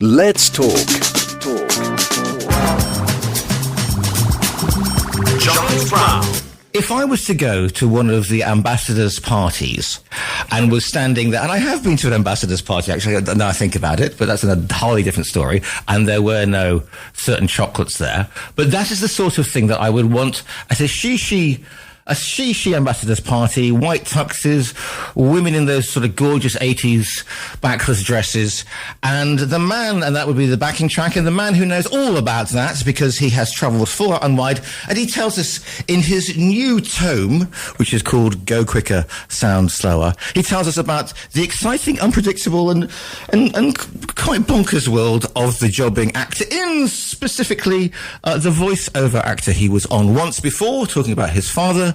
Let's talk. Giles Brown. If I was to go to one of the ambassadors' parties and was standing there, and I have been to an ambassador's party, actually, now I think about it, but that's a wholly different story, and there were no certain chocolates there. But that is the sort of thing that I would want at a shishi ambassador's party, white tuxes, women in those sort of gorgeous 80s backless dresses, and the man, and that would be the backing track, and the man who knows all about that because he has travelled far and wide, and he tells us in his new tome, which is called Go Quicker, Sound Slower, he tells us about the exciting, unpredictable, and quite bonkers world of the jobbing actor, in specifically the voice-over actor he was on once before, talking about his father.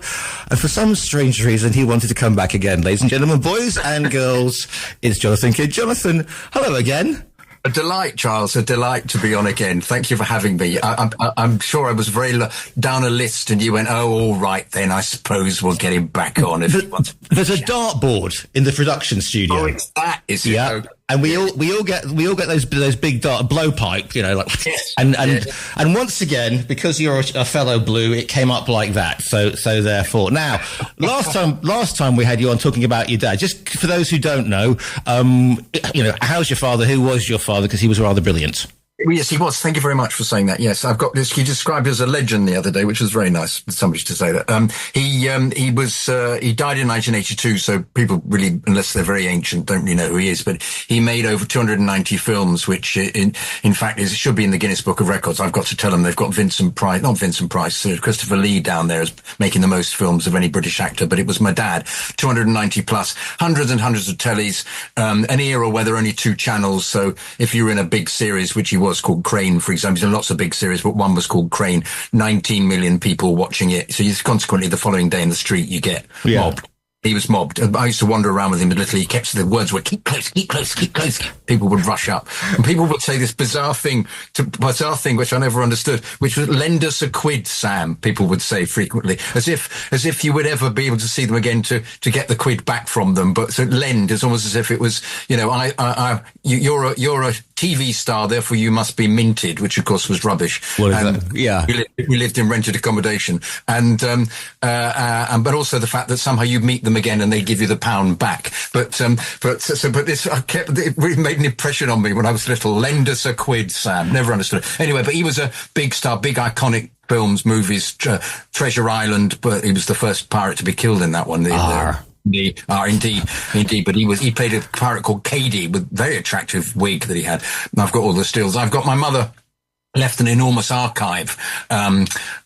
And for some strange reason, he wanted to come back again. Ladies and gentlemen, boys and girls, it's Jonathan Kydd. Jonathan, hello again. A delight, Charles. A delight to be on again. Thank you for having me. I'm sure I was very down a list, and you went, "Oh, all right, then. I suppose we'll get him back on if he wants." There's a dartboard in the production studio. Oh, it's that, is it? Yeah. And we all get those big blowpipe, you know, like, yes, and once again, because you're a fellow blue, it came up like that. So therefore, now, last time we had you on talking about your dad. Just for those who don't know, how's your father? Who was your father? Because he was rather brilliant. Yes, he was. Thank you very much for saying that. Yes, I've got this. He described as a legend the other day, which was very nice for somebody to say that. He died in 1982, so people really, unless they're very ancient, don't really know who he is. But he made over 290 films, which in fact should be in the Guinness Book of Records. I've got to tell them they've got Christopher Lee down there as making the most films of any British actor, but it was my dad. 290 plus, hundreds and hundreds of tellies, an era where there were only two channels. So if you were in a big series, which he was called Crane, for example. He's done lots of big series, but one was called Crane. 19 million people watching it. So consequently, the following day in the street, you get mobbed. He was mobbed. I used to wander around with him, and literally, the words were, keep close, keep close, keep close. People would rush up. And people would say this bizarre thing, which I never understood, which was, lend us a quid, Sam, people would say frequently, as if you would ever be able to see them again to get the quid back from them. But so lend is almost as if it was, you're a TV star, therefore you must be minted, which of course was rubbish. What is that? Yeah. We lived in rented accommodation. And but also the fact that somehow you meet them again and they give you the pound back. But it really made an impression on me when I was little. Lend us a quid, Sam. Never understood it. Anyway, but he was a big star, big iconic films, movies, Treasure Island, but he was the first pirate to be killed in that one. Indeed. But he played a pirate called Kydd with very attractive wig that he had. And I've got all the stills. I've got my mother left an enormous archive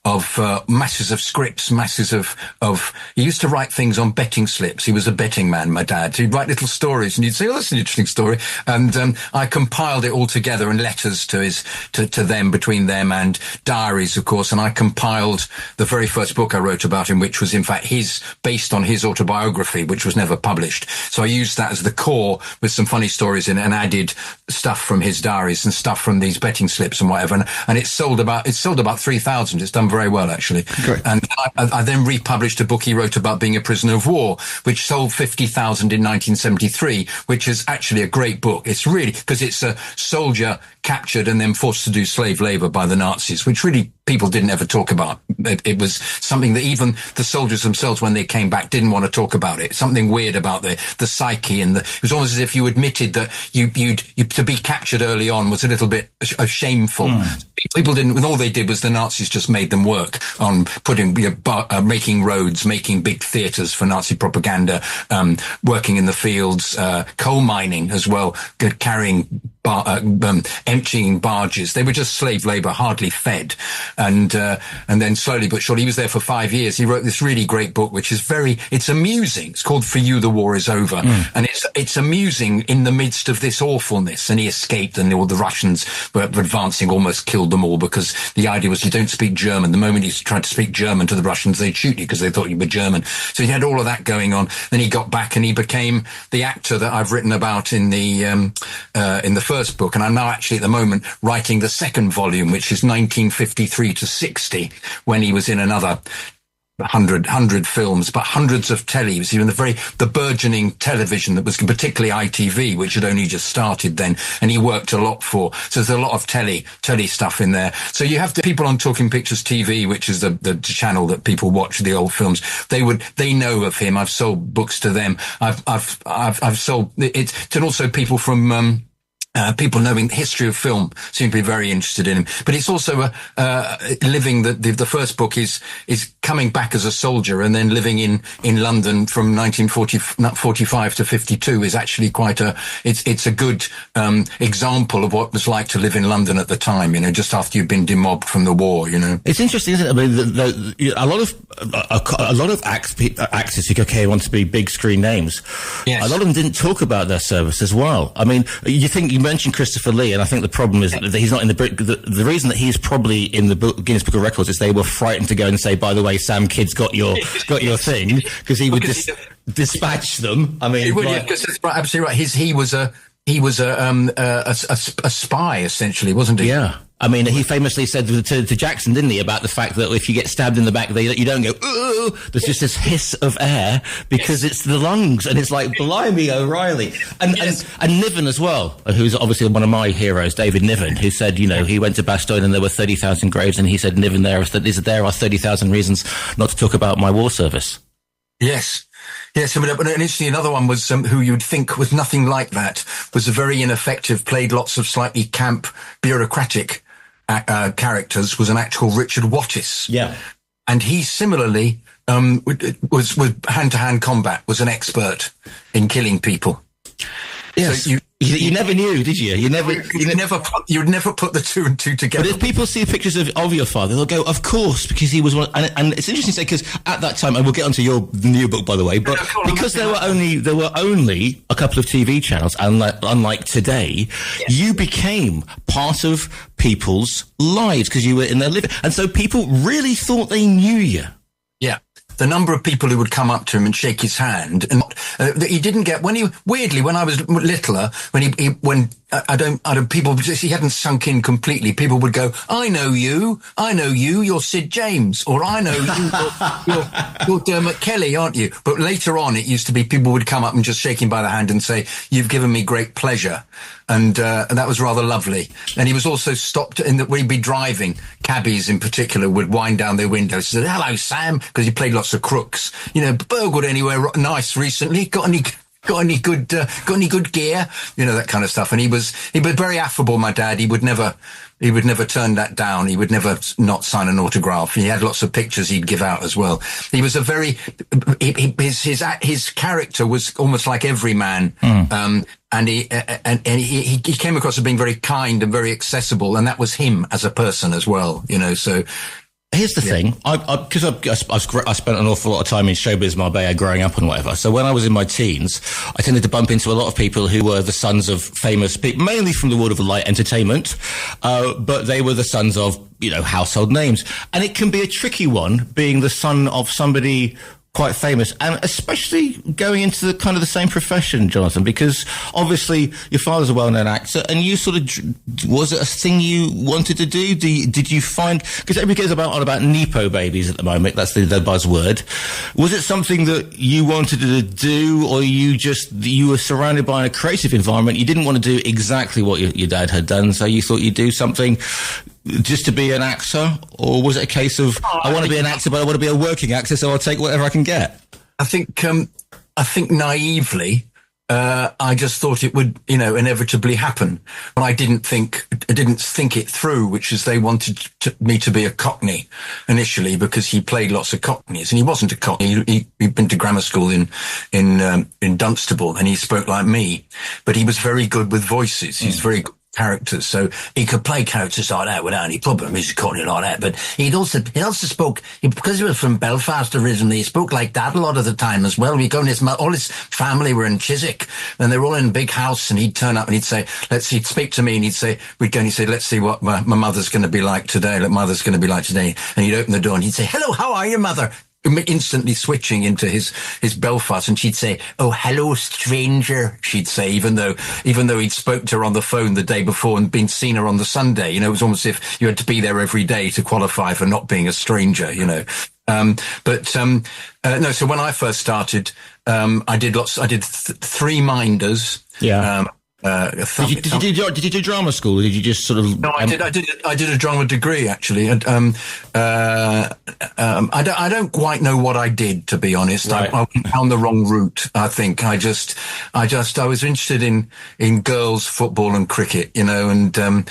of masses of scripts, he used to write things on betting slips. He was a betting man, my dad. So he'd write little stories, and you'd say, "Oh, that's an interesting story." And I compiled it all together in letters to them, between them, and diaries, of course. And I compiled the very first book I wrote about him, which was in fact based on his autobiography, which was never published. So I used that as the core with some funny stories in it, and added stuff from his diaries and stuff from these betting slips and whatever. And it sold about 3,000. It's done very well, actually. Great. And I then republished a book he wrote about being a prisoner of war, which sold 50,000 in 1973, which is actually a great book. It's really, because it's a soldier captured and then forced to do slave labor by the Nazis, which really people didn't ever talk about. It was something that even the soldiers themselves, when they came back, didn't want to talk about it. Something weird about the psyche, and it was almost as if you admitted that you to be captured early on was a little bit shameful. People didn't, and all they did was the Nazis just made them work on making roads, making big theatres for Nazi propaganda, working in the fields, coal mining as well, carrying emptying barges. They were just slave labour, hardly fed. And then slowly but surely, he was there for 5 years. He wrote this really great book, which is it's amusing. It's called For You, the War is Over. And it's amusing in the midst of this awfulness. And he escaped, and all the Russians were advancing, almost killed them all, because the idea was you don't speak German. The moment you tried to speak German to the Russians, they'd shoot you because they thought you were German. So he had all of that going on. Then he got back and he became the actor that I've written about in the first book. And I'm now actually at the moment writing the second volume, which is 1953 to 60, when he was in another 100 films, but hundreds of tellies, even the burgeoning television that was particularly ITV, which had only just started then, and he worked a lot for. So there's a lot of telly stuff in there. So you have the people on Talking Pictures TV, which is the channel that people watch the old films. They know of him. I've sold books to them. I've sold it, and also people from, people knowing the history of film seem to be very interested in him. But it's also living. The first book is coming back as a soldier and then living in London from 1945 to 52 is actually quite it's a good example of what it was like to live in London at the time. Just after you've been demobbed from the war. It's interesting, isn't it? I mean, a lot of actors who want to be big screen names. Yes. A lot of them didn't talk about their service as well. I mean, you mentioned Christopher Lee, and I think the problem is that he's not in the reason that he's probably in the Guinness Book of Records is they were frightened to go and say, by the way, Sam Kidd's got your thing, because he would just dispatch them. I mean, that's absolutely right. He was a spy, essentially, wasn't he? Yeah. I mean, he famously said to Jackson, didn't he, about the fact that if you get stabbed in the back, you don't go, ooh, there's just this hiss of air because it's the lungs. And it's like, blimey, O'Reilly. And Niven as well, who's obviously one of my heroes, David Niven, who said, he went to Bastogne and there were 30,000 graves. And he said, Niven, there are 30,000 reasons not to talk about my war service. Yes. Yes, but initially another one was who you'd think was nothing like that, was a very ineffective, played lots of slightly camp, bureaucratic characters, was an actor called Richard Wattis. Yeah. And he similarly was hand-to-hand combat, was an expert in killing people. Yes. So you never knew, did you? You'd never put the two and two together. But if people see pictures of your father, they'll go, of course, because he was one. And it's interesting to say, because at that time, and we'll get onto your new book, by the way, but because there were only a couple of TV channels, unlike today, yes, you became part of people's lives because you were in their living, and so people really thought they knew you. Yeah. The number of people who would come up to him and shake his hand, and he didn't get when I was littler, people, he hadn't sunk in completely. People would go, I know you, you're Sid James, or I know you're Dermot Kelly, aren't you? But later on, it used to be people would come up and just shake him by the hand and say, you've given me great pleasure. And that was rather lovely. And he was also stopped we'd be driving. Cabbies in particular would wind down their windows and say, hello, Sam, because he played lots of crooks. Burgled anywhere nice recently? Got any good gear? That kind of stuff. And he was very affable, my dad. He would never turn that down. He would never not sign an autograph. He had lots of pictures he'd give out as well. He was his character was almost like every man. And he came across as being very kind and very accessible, and that was him as a person as well, so. Here's the thing, because I spent an awful lot of time in showbiz Marbella growing up and whatever. So when I was in my teens, I tended to bump into a lot of people who were the sons of famous people, mainly from the world of light entertainment, but they were the sons of, household names. And it can be a tricky one, being the son of somebody quite famous, and especially going into the kind of the same profession, Jonathan, because obviously your father's a well-known actor, and you was it a thing you wanted to do? Did you find, because everybody goes on about Nepo babies at the moment, that's the buzzword. Was it something that you wanted to do, or you were surrounded by a creative environment, you didn't want to do exactly what your dad had done, so you thought you'd do something just to be an actor? Or was it a case of, I want to be an actor, but I want to be a working actor, so I'll take whatever I can get? I think naively, I just thought it would, inevitably happen. But I didn't think it through, which is they wanted me to be a Cockney initially, because he played lots of Cockneys, and he wasn't a Cockney. He'd been to grammar school in Dunstable, and he spoke like me, but he was very good with voices. He's very good characters, so he could play characters like that without any problem. He's a Cockney like that, but he also spoke, because he was from Belfast originally, he spoke like that a lot of the time as well. All his family were in Chiswick, and they were all in a big house, and he'd turn up and he'd say, he'd speak to me, and we'd go and he'd say, let's see what my mother's going to be like today, and he'd open the door and he'd say, hello, how are you, mother? instantly switching into his Belfast, and she'd say, "Oh, hello, stranger," she'd say, even though he'd spoke to her on the phone the day before and been seen her on the Sunday. You know, it was almost as if you had to be there every day to qualify for not being a stranger, you know. No, so when I first started, I did 3 minders. Yeah. Did you do drama school, or did you just sort of? No, I did a drama degree, actually. And, I don't quite know what I did, to be honest. Right. I went down the wrong route, I think. I was interested in girls' football and cricket, you know, and, and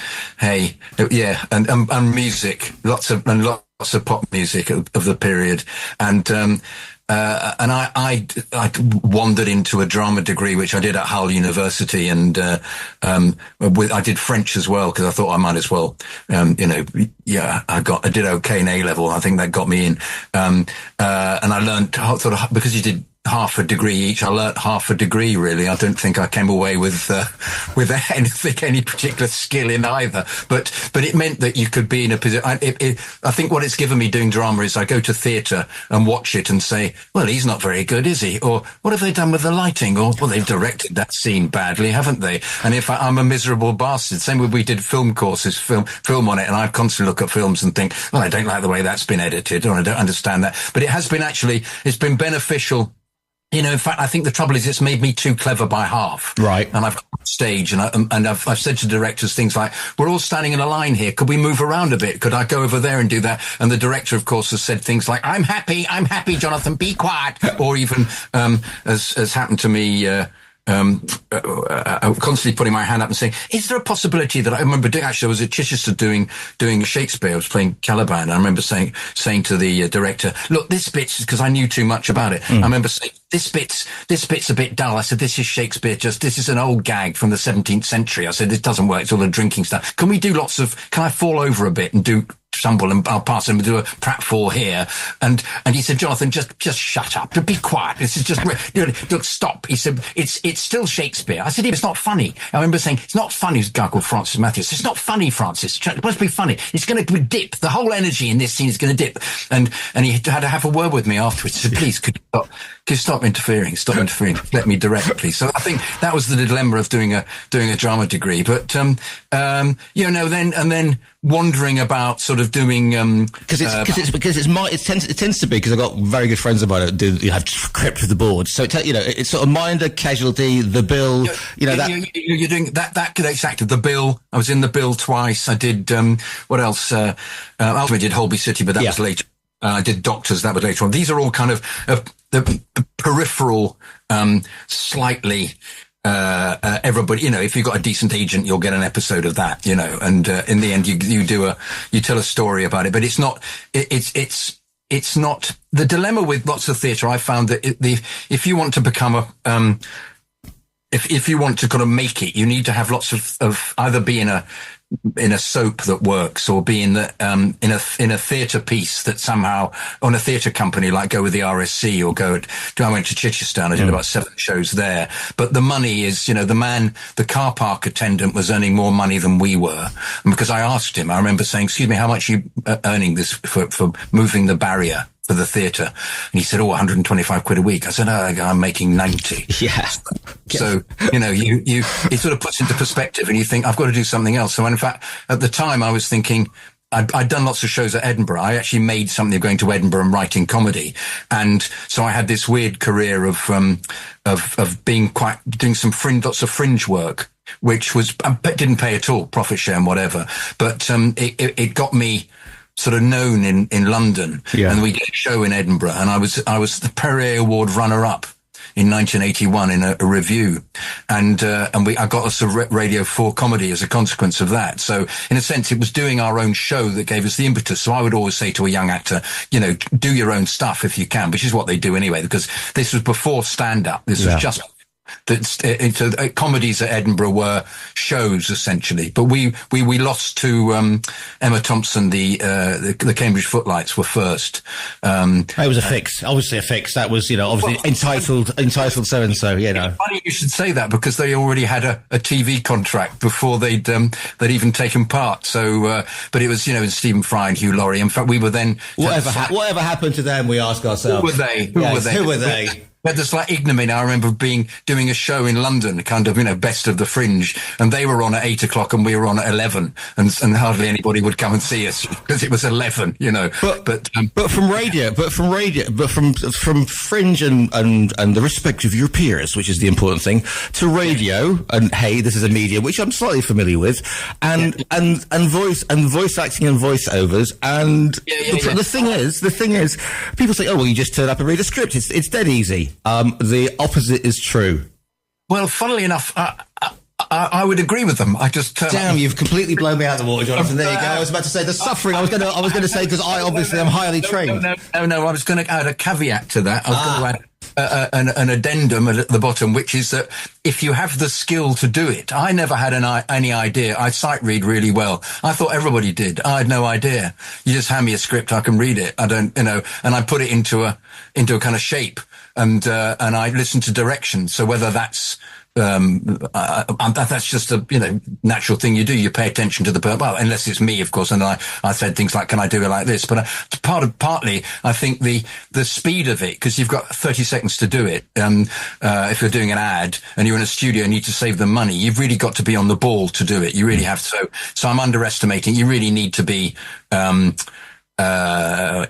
music, lots of pop music of the period. And I wandered into a drama degree, which I did at Hull University, and I did French as well, because I thought I might as well, I did okay in A level. I think that got me in, and I learned sort of, because you did half a degree each. I learnt half a degree, really. I don't think I came away with any particular skill in either. But it meant that you could be in a position. I think what it's given me doing drama is I go to theatre and watch it and say, well, he's not very good, is he? Or what have they done with the lighting? Or, well, they've directed that scene badly, haven't they? And if I'm a miserable bastard, same with we did film courses, film on it, and I constantly look at films and think, well, I don't like the way that's been edited, or I don't understand that. But it's been beneficial. You know, in fact, I think the trouble is it's made me too clever by half. Right. And I've got on stage and I've said to directors things like, we're all standing in a line here. Could we move around a bit? Could I go over there and do that? And the director, of course, has said things like, I'm happy, Jonathan, be quiet. Or even, as happened to me, constantly putting my hand up and saying, is there a possibility that I remember actually I was at Chichester doing Shakespeare. I was playing Caliban. I remember saying to the director, look, this bit's, because I knew too much about it. I remember saying, this bit's a bit dull. I said, this is Shakespeare. This is an old gag from the 17th century. I said, this doesn't work. It's all the drinking stuff. Can I fall over a bit and do stumble, and I'll pass him and do a pratfall here. And he said, Jonathan, just shut up. Be quiet. This is just, look, stop. He said, it's still Shakespeare. I said, it's not funny. I remember saying, it's not funny. There's a guy called Francis Matthews. It's not funny, Francis. It must be funny. It's going to dip. The whole energy in this scene is going to dip. And he had to have a word with me afterwards. He said, please, could you stop interfering? Stop interfering. Let me direct, please. So I think that was the dilemma of doing a drama degree. But, then wandering about sort of doing, it tends to be, because I've got very good friends of mine that have crypt with the board. So, it's sort of Minder, Casualty, The Bill, you're doing that exactly. The Bill. I was in The Bill twice. I did, what else? Ultimately did Holby City, but that was later. I did Doctors, that was later on. These are all kind of the peripheral, slightly, everybody, if you've got a decent agent, you'll get an episode of that, and in the end you tell a story about it, but it's not the dilemma with lots of theatre. I found that if you want to become if you want to kind of make it, you need to have lots of either be in a soap that works, or be in a theatre piece that somehow, on a theatre company, like go with the RSC, or I went to Chichester and I did about 7 shows there. But the money is, the car park attendant was earning more money than we were. And because I asked him, I remember saying, excuse me, how much are you earning this for moving the barrier for the theatre? And he said, 125 quid a week. I said, I'm making 90. Yeah. So, it sort of puts into perspective, and you think, I've got to do something else. So in fact, at the time I was thinking, I'd done lots of shows at Edinburgh. I actually made something of going to Edinburgh and writing comedy. And so I had this weird career of being doing lots of fringe work, which didn't pay at all, profit share and whatever. But, it got me sort of known in London. Yeah. And we did a show in Edinburgh, and I was the Perrier Award runner-up in 1981 in a review, and I got us a Radio 4 comedy as a consequence of that. So in a sense, it was doing our own show that gave us the impetus. So I would always say to a young actor, do your own stuff if you can, which is what they do anyway, because this was before stand-up. This was just Comedies at Edinburgh were shows essentially, but we lost to Emma Thompson. The Cambridge Footlights were first. It was a fix, obviously a fix. That was, obviously entitled so and so. Funny you should say that, because they already had a TV contract before they'd even taken part. So, but it was Stephen Fry and Hugh Laurie. In fact, we were then whatever happened to them, we ask ourselves. Who were they? Who were they? But there's like ignominy. I remember doing a show in London, kind of, Best of the Fringe, and they were on at 8:00 and we were on at 11, and hardly anybody would come and see us because it was 11, But from Fringe and the respect of your peers, which is the important thing, to radio, and hey, this is a medium which I'm slightly familiar with, and voice acting and voiceovers, and the thing is, people say, oh well, you just turn up and read a script. It's dead easy. The opposite is true. Well, funnily enough, I would agree with them. I just damn, you've completely blown me out of the water, Jonathan. There you go. I was about to say the suffering. I was going to say, because I obviously am highly trained. No. I was going to add a caveat to that. I was going to add an addendum at the bottom, which is that if you have the skill to do it, I never had any idea. I sight read really well. I thought everybody did. I had no idea. You just hand me a script, I can read it. I don't, and I put it into a kind of shape. And I listen to direction. So whether that's just a natural thing you do. You pay attention to well, unless it's me, of course. And I said things like, "Can I do it like this?" But partly, I think the speed of it, because you've got 30 seconds to do it. If you're doing an ad and you're in a studio and you need to save them money, you've really got to be on the ball to do it. You really have to. So I'm underestimating. You really need to be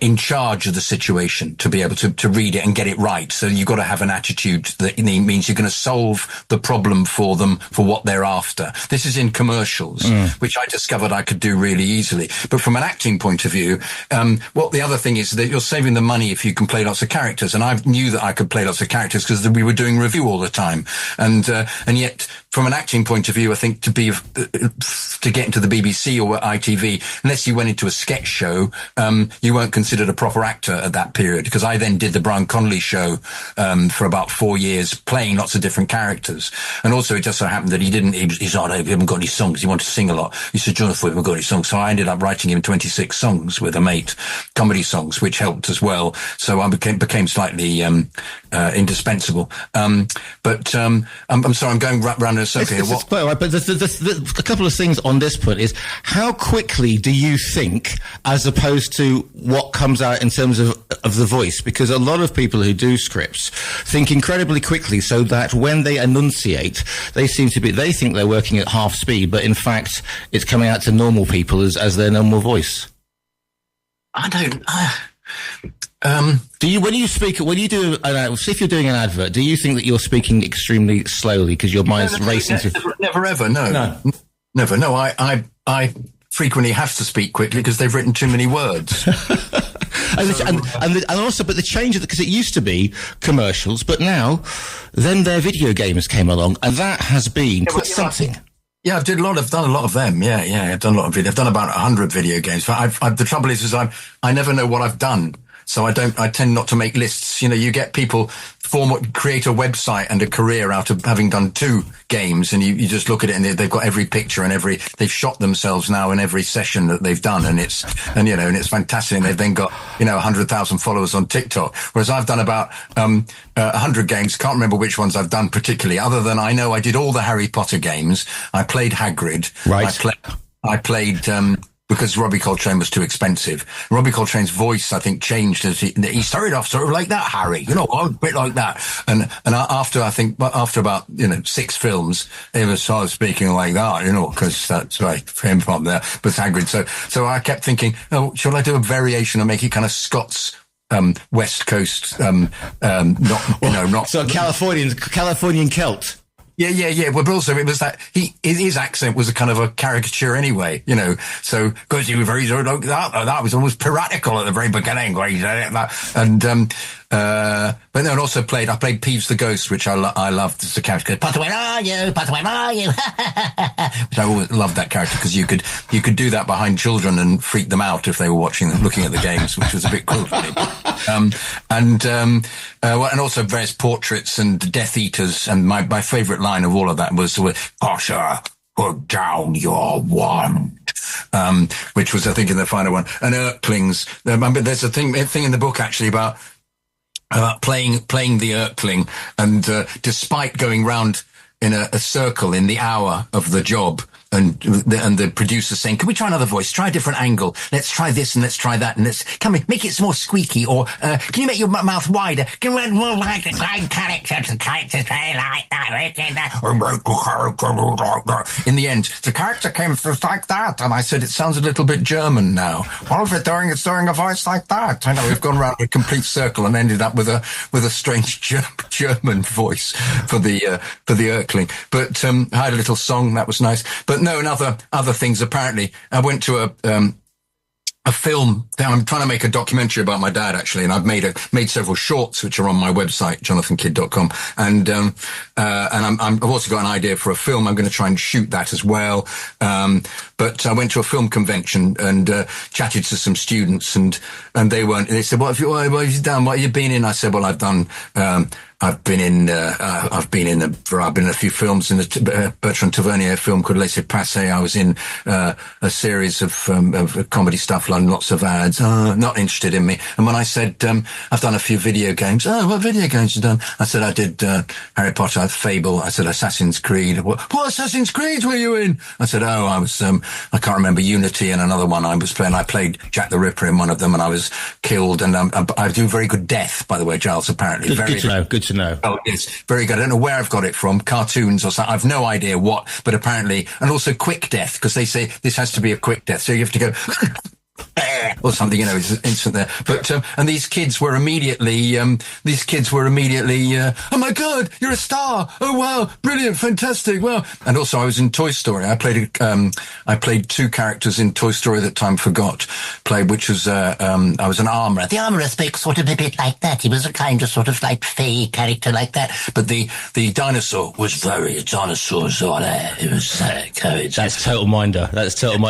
in charge of the situation to be able to read it and get it right. So you've got to have an attitude that means you're going to solve the problem for them for what they're after. This is in commercials, which I discovered I could do really easily. But from an acting point of view, the other thing is that you're saving the money if you can play lots of characters. And I knew that I could play lots of characters because we were doing review all the time. And yet, from an acting point of view, I think to get into the BBC or ITV, unless you went into a sketch show, you weren't considered a proper actor at that period, because I then did the Brian Connolly show for about 4 years, playing lots of different characters. And also it just so happened that he's like, we haven't got any songs. He wanted to sing a lot. He said, Jonathan, we haven't got any songs. So I ended up writing him 26 songs with a mate, comedy songs, which helped as well. So I became slightly indispensable. I'm sorry, I'm going round in a circle here. But a couple of things on this point is, how quickly do you think, as opposed to what comes out in terms of the voice? Because a lot of people who do scripts think incredibly quickly, so that when they enunciate, they think they're working at half speed, but in fact, it's coming out to normal people as their normal voice. I don't. Do you, when you do, if you're doing an advert, do you think that you're speaking extremely slowly because your mind's racing through? Never ever, no. Never, no. I frequently have to speak quickly because they've written too many words. and also, but the change, because it used to be commercials, but now, then their video games came along, and that has been something. Yeah, I've done a lot of them. Yeah, I've done a lot of video. I've done about 100 video games. But the trouble is I never know what I've done. So I tend not to make lists. You get people create a website and a career out of having done 2 games, and you just look at it and they've got every picture and they've shot themselves now in every session that they've done, and it's fantastic. And they've then got 100,000 followers on TikTok. Whereas I've done about 100 games. Can't remember which ones I've done particularly, other than I know I did all the Harry Potter games. I played Hagrid. Right. I played because Robbie Coltrane was too expensive. Robbie Coltrane's voice, I think, changed as he started off sort of like that, Harry, a bit like that. And after about 6 films, he started speaking like that, because that's right, him from there. But Hagrid, so I kept thinking, shall I do a variation and make it kind of Scots, West Coast, not so Californian Celt. Yeah. Well, but also it was that his accent was a kind of a caricature anyway, So, because he was very sort of like that was almost piratical at the very beginning, where he said it. But no, and also I played Peeves the Ghost, which I loved as a character. Potter, where are you? Potter, where are you? Which I always loved that character because you could do that behind children and freak them out if they were looking at the games, which was a bit cruel. And also various portraits and Death Eaters. And my favourite line of all of that was, Potter, put down your wand. Which was, I think, in the final one. And Urklings. There's a thing in the book actually about playing the Urkling, and despite going round in a circle in the hour of the job, and the producer saying, "Can we try another voice? Try a different angle. Let's try this and let's try that, and make it more squeaky, or can you make your mouth wider? Can we more like the characters? The characters very like that. In the end, the character came through like that, and I said, it sounds a little bit German now. What if it's doing a voice like that? I know we've gone around a complete circle and ended up with a strange German voice for the Urkling. But I had a little song that was nice. But no, and other things. Apparently, I went to a film. I'm trying to make a documentary about my dad, actually, and I've made several shorts which are on my website, jonathankydd.com, and I've also got an idea for a film. I'm going to try and shoot that as well. But I went to a film convention and chatted to some students, and they said, what have you done? What have you been in? I said, well, I've done. I've been in a few films, in the Bertrand Tavernier film called Laissez Passer. I was in a series of comedy stuff, like lots of ads. Not interested in me. And when I said I've done a few video games, what video games you done? I said I did Harry Potter, Fable. I said Assassin's Creed. What Assassin's Creed were you in? I said, I was I can't remember, Unity, and another one I was playing. I played Jack the Ripper in one of them, and I was killed. And I do very good death, by the way, Giles. Apparently, good to know. Good to know. Oh, yes, very good. I don't know where I've got it from, cartoons or something. I've no idea what, but apparently, and also quick death, because they say this has to be a quick death, so you have to go or something, it's instant there. But and these kids were immediately, oh my God, you're a star! Oh wow, brilliant, fantastic, wow! And also, I was in Toy Story. I played two characters in Toy Story that time forgot. Which was I was an armourer. The armourer spoke sort of a bit like that. He was a kind of sort of like fey character like that. But the dinosaur was very dinosaurs on it. It was courage. That's total minder. Listen,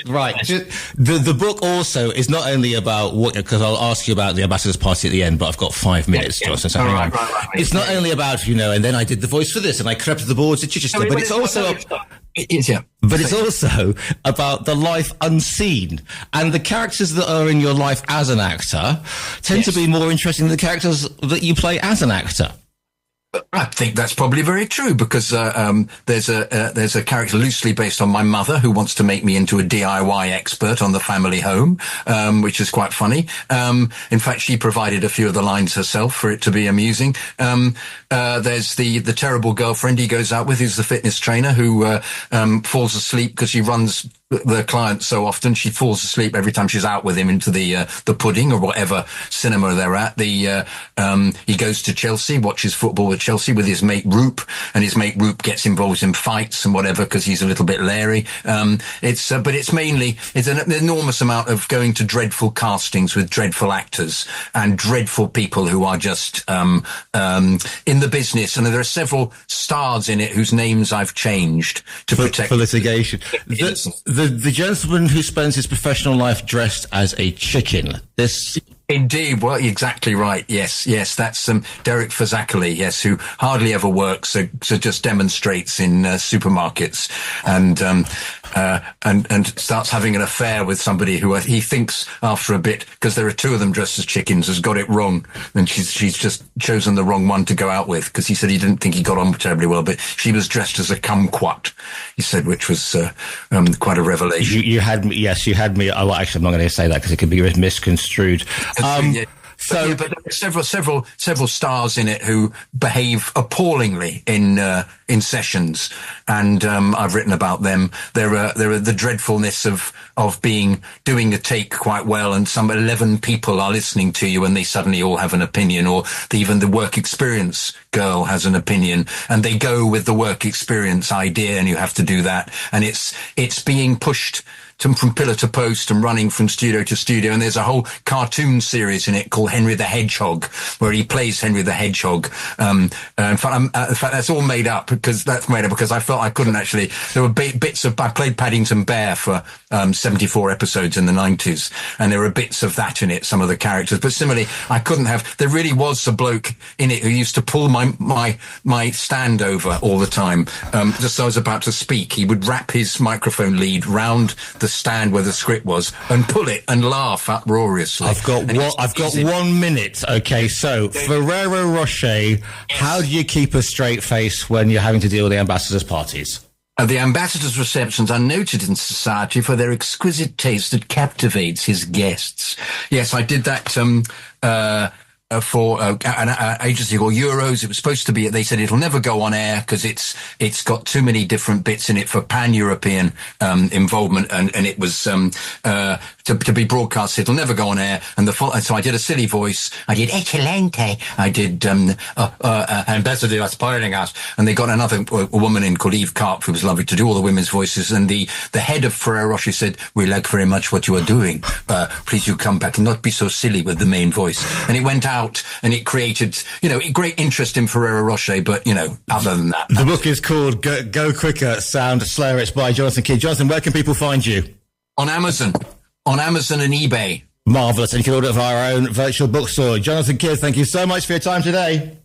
right. The book also is not only about what, because I'll ask you about the ambassador's party at the end, but I've got 5 minutes. Yeah. So right. It's not only about, and then I did the voice for this and I crept the boards at Chichester, but it's also But it's also about the life unseen, and the characters that are in your life as an actor tend to be more interesting than the characters that you play as an actor. I think that's probably very true, because there's a character loosely based on my mother who wants to make me into a DIY expert on the family home, which is quite funny. In fact, she provided a few of the lines herself for it to be amusing. There's the terrible girlfriend he goes out with, who's the fitness trainer, who falls asleep because she runs the client so often. She falls asleep every time she's out with him into the Pudding or whatever cinema they're at. He goes to Chelsea, watches football with Chelsea with his mate Roop, and his mate Roop gets involved in fights and whatever because he's a little bit leery. But it's mainly an enormous amount of going to dreadful castings with dreadful actors and dreadful people who are just in the business. And there are several stars in it whose names I've changed to protect for litigation. The gentleman who spends his professional life dressed as a chicken. Indeed, well, exactly right. Yes, that's Derek Fazakali, yes, who hardly ever works, so just demonstrates in supermarkets and starts having an affair with somebody who he thinks after a bit, because there are two of them dressed as chickens, has got it wrong, and she's just chosen the wrong one to go out with, because he said he didn't think he got on terribly well, but she was dressed as a kumquat, he said, which was quite a revelation. You had me. Yes, you had me. Oh, actually, I'm not going to say that because it could be misconstrued. But there are several stars in it who behave appallingly in sessions, and I've written about them. There are the dreadfulness of doing a take quite well, and some 11 people are listening to you, and they suddenly all have an opinion, or even the work experience girl has an opinion, and they go with the work experience idea, and you have to do that. And it's being pushed from pillar to post and running from studio to studio. And there's a whole cartoon series in it called Henry the Hedgehog, where he plays Henry the Hedgehog. In fact, that's all made up because I felt I couldn't actually. There were bits of. I played Paddington Bear for 74 episodes in the 90s, and there were bits of that in it. Some of the characters, but similarly, I couldn't have. There really was a bloke in it who used to pull my stand over all the time. Just as I was about to speak, he would wrap his microphone lead round the stand where the script was and pull it and laugh uproariously. I've got 1 minute. Okay, so Ferrero Rocher, how do you keep a straight face when you're having to deal with the ambassadors' parties? The ambassadors' receptions are noted in society for their exquisite taste that captivates his guests. Yes, I did that for an agency called Euros. It was supposed to be, they said it'll never go on air because it's got too many different bits in it for pan-European involvement, and it was to be broadcast. It'll never go on air. And so I did a silly voice. I did Excelente. I did Ambassador aspiring us. And they got a woman in called Eve Karp, who was lovely, to do all the women's voices. And the head of Ferrero Rocher said, "We like very much what you are doing. Please you come back and not be so silly with the main voice." And it went out, and it created, great interest in Ferrero Rocher. But, other than that. The book is called Go Quicker, Sound Slower. It's by Jonathan Kydd. Jonathan, where can people find you? On Amazon and eBay. Marvellous. And you can order it via our own virtual bookstore. Jonathan Kydd, thank you so much for your time today.